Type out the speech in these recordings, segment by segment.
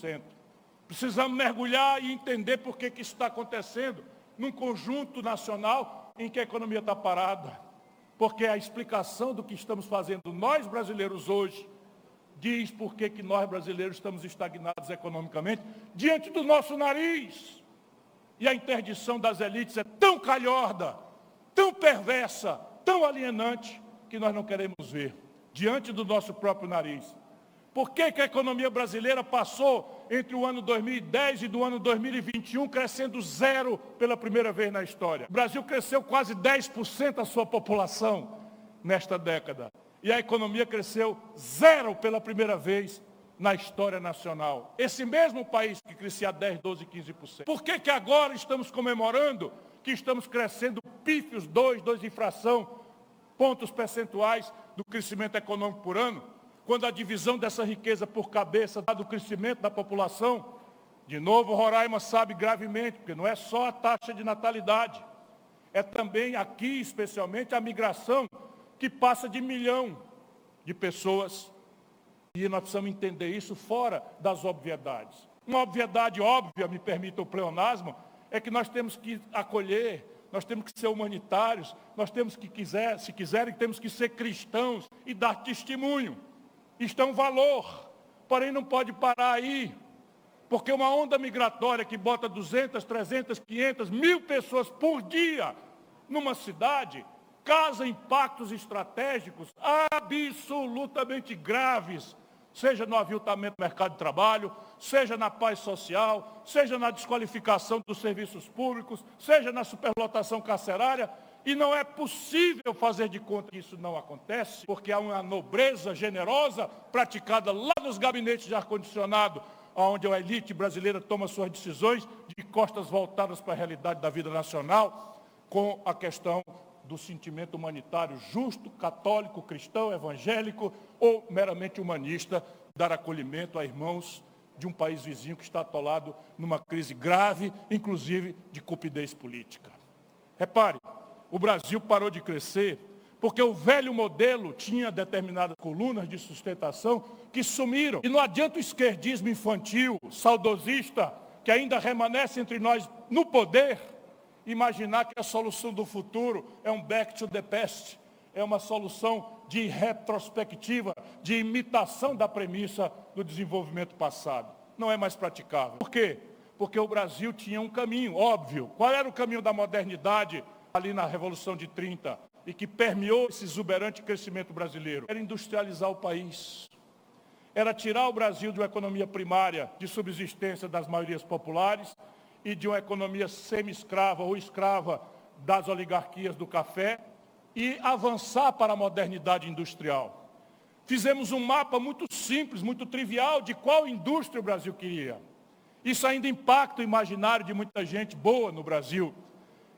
15%. Precisamos mergulhar e entender por que isso está acontecendo num conjunto nacional em que a economia está parada. Porque a explicação do que estamos fazendo nós brasileiros hoje diz por que nós brasileiros estamos estagnados economicamente diante do nosso nariz. E a interdição das elites é tão calhorda, tão perversa, tão alienante, que nós não queremos ver diante do nosso próprio nariz. Por que a economia brasileira passou entre o ano 2010 e do ano 2021 crescendo zero pela primeira vez na história? O Brasil cresceu quase 10% a sua população nesta década. E a economia cresceu zero pela primeira vez na história nacional. Esse mesmo país que crescia 10, 12, 15%. Por que agora estamos comemorando que estamos crescendo pífios 2 de inflação, pontos percentuais do crescimento econômico por ano? Quando a divisão dessa riqueza por cabeça do crescimento da população, de novo Roraima sabe gravemente, porque não é só a taxa de natalidade, é também aqui especialmente a migração que passa de 1 milhão de pessoas, e nós precisamos entender isso fora das obviedades. Uma obviedade óbvia, me permita o pleonasmo, é que nós temos que acolher, nós temos que ser humanitários, nós temos que, se quiserem, temos que ser cristãos e dar testemunho. Isto é um valor, porém não pode parar aí, porque uma onda migratória que bota 200, 300, 500, 1.000 pessoas por dia numa cidade, causa impactos estratégicos absolutamente graves, seja no aviltamento do mercado de trabalho, seja na paz social, seja na desqualificação dos serviços públicos, seja na superlotação carcerária. E não é possível fazer de conta que isso não acontece, porque há uma nobreza generosa praticada lá nos gabinetes de ar-condicionado, onde a elite brasileira toma suas decisões de costas voltadas para a realidade da vida nacional, com a questão do sentimento humanitário justo, católico, cristão, evangélico ou meramente humanista, dar acolhimento a irmãos de um país vizinho que está atolado numa crise grave, inclusive de cupidez política. Repare, o Brasil parou de crescer porque o velho modelo tinha determinadas colunas de sustentação que sumiram. E não adianta o esquerdismo infantil, saudosista, que ainda remanesce entre nós no poder, imaginar que a solução do futuro é um back to the past, é uma solução de retrospectiva, de imitação da premissa do desenvolvimento passado. Não é mais praticável. Por quê? Porque o Brasil tinha um caminho óbvio. Qual era o caminho da modernidade ali na Revolução de 30 e que permeou esse exuberante crescimento brasileiro? Era industrializar o país. Era tirar o Brasil de uma economia primária de subsistência das maiorias populares e de uma economia semi-escrava ou escrava das oligarquias do café e avançar para a modernidade industrial. Fizemos um mapa muito simples, muito trivial de qual indústria o Brasil queria. Isso ainda impacta o imaginário de muita gente boa no Brasil,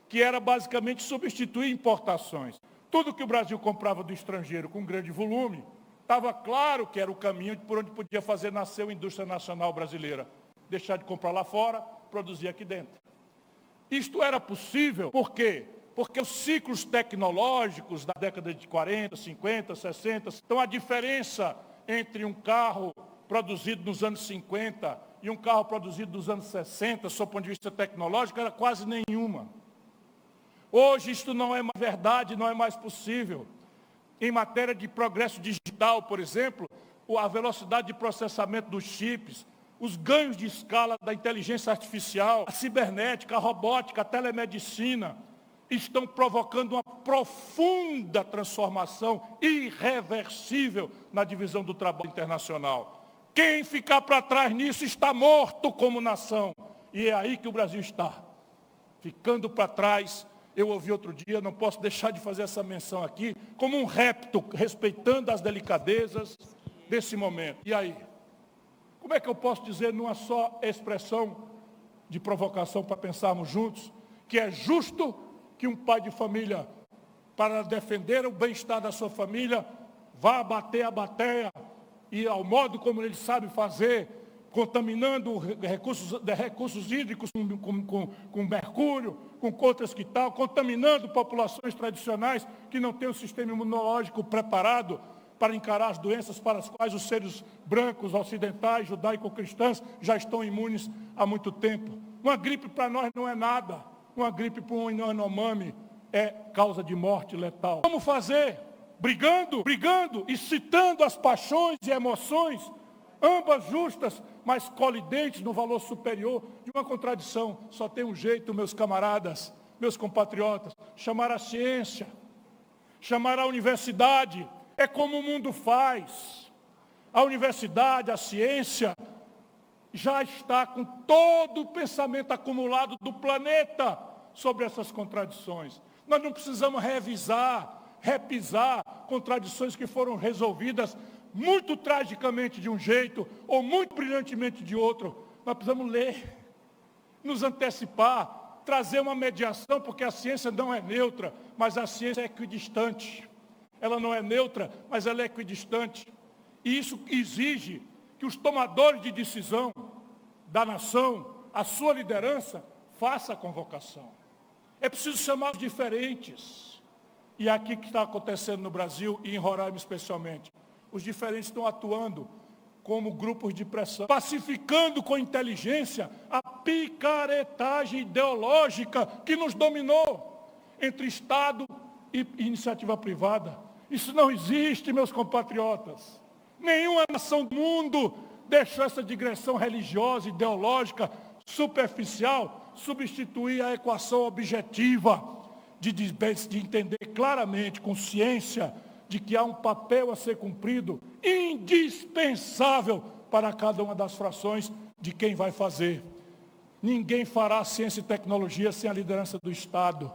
que era basicamente substituir importações. Tudo que o Brasil comprava do estrangeiro com grande volume, estava claro que era o caminho por onde podia fazer nascer a indústria nacional brasileira. Deixar de comprar lá fora, produzir aqui dentro. Isto era possível, por quê? Porque os ciclos tecnológicos da década de 40, 50, 60, então a diferença entre um carro produzido nos anos 50 e um carro produzido nos anos 60, sob o ponto de vista tecnológico, era quase nenhuma. Hoje isto não é mais verdade, não é mais possível. Em matéria de progresso digital, por exemplo, a velocidade de processamento dos chips, os ganhos de escala da inteligência artificial, a cibernética, a robótica, a telemedicina, estão provocando uma profunda transformação irreversível na divisão do trabalho internacional. Quem ficar para trás nisso está morto como nação. E é aí que o Brasil está, ficando para trás. Eu ouvi outro dia, não posso deixar de fazer essa menção aqui, como um repto, respeitando as delicadezas desse momento. E aí? Como é que eu posso dizer numa só expressão de provocação para pensarmos juntos, que é justo que um pai de família, para defender o bem-estar da sua família, vá abater a bateia e ao modo como ele sabe fazer, contaminando recursos hídricos com mercúrio, com outras que tal, contaminando populações tradicionais que não têm o sistema imunológico preparado para encarar as doenças para as quais os seres brancos, ocidentais, judaico-cristãs já estão imunes há muito tempo. Uma gripe para nós não é nada. Uma gripe para um Yanomami é causa de morte letal. Como fazer? Brigando e citando as paixões e emoções, ambas justas, mas colidentes no valor superior de uma contradição. Só tem um jeito, meus camaradas, meus compatriotas, chamar a ciência, chamar a universidade. É como o mundo faz. A universidade, a ciência, já está com todo o pensamento acumulado do planeta sobre essas contradições. Nós não precisamos repisar contradições que foram resolvidas muito tragicamente de um jeito ou muito brilhantemente de outro. Nós precisamos ler, nos antecipar, trazer uma mediação, porque a ciência não é neutra, mas a ciência é equidistante. Ela não é neutra, mas ela é equidistante. E isso exige que os tomadores de decisão da nação, a sua liderança, faça a convocação. É preciso chamar os diferentes. E aqui que está acontecendo no Brasil e em Roraima especialmente. Os diferentes estão atuando como grupos de pressão, pacificando com inteligência a picaretagem ideológica que nos dominou entre Estado e iniciativa privada. Isso não existe, meus compatriotas. Nenhuma nação do mundo deixou essa digressão religiosa, ideológica, superficial, substituir a equação objetiva de entender claramente, com ciência, de que há um papel a ser cumprido, indispensável para cada uma das frações de quem vai fazer. Ninguém fará ciência e tecnologia sem a liderança do Estado.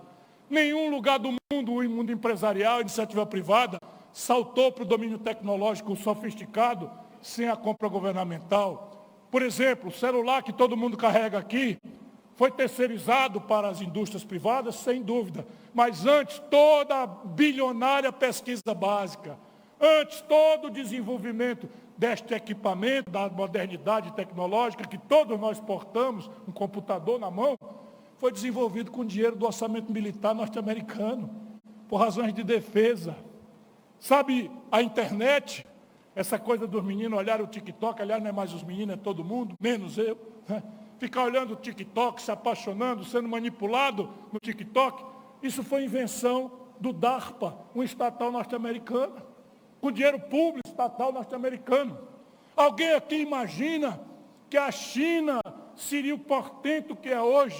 Nenhum lugar do mundo, o mundo empresarial, a iniciativa privada, saltou para o domínio tecnológico sofisticado sem a compra governamental. Por exemplo, o celular que todo mundo carrega aqui foi terceirizado para as indústrias privadas, sem dúvida. Mas antes, toda a bilionária pesquisa básica, antes todo o desenvolvimento deste equipamento, da modernidade tecnológica que todos nós portamos, um computador na mão, foi desenvolvido com dinheiro do orçamento militar norte-americano, por razões de defesa. Sabe, a internet, essa coisa dos meninos olharem o TikTok, aliás, não é mais os meninos, é todo mundo, menos eu, né? Ficar olhando o TikTok, se apaixonando, sendo manipulado no TikTok, isso foi invenção do DARPA, um estatal norte-americano, com dinheiro público estatal norte-americano. Alguém aqui imagina que a China seria o portento que é hoje,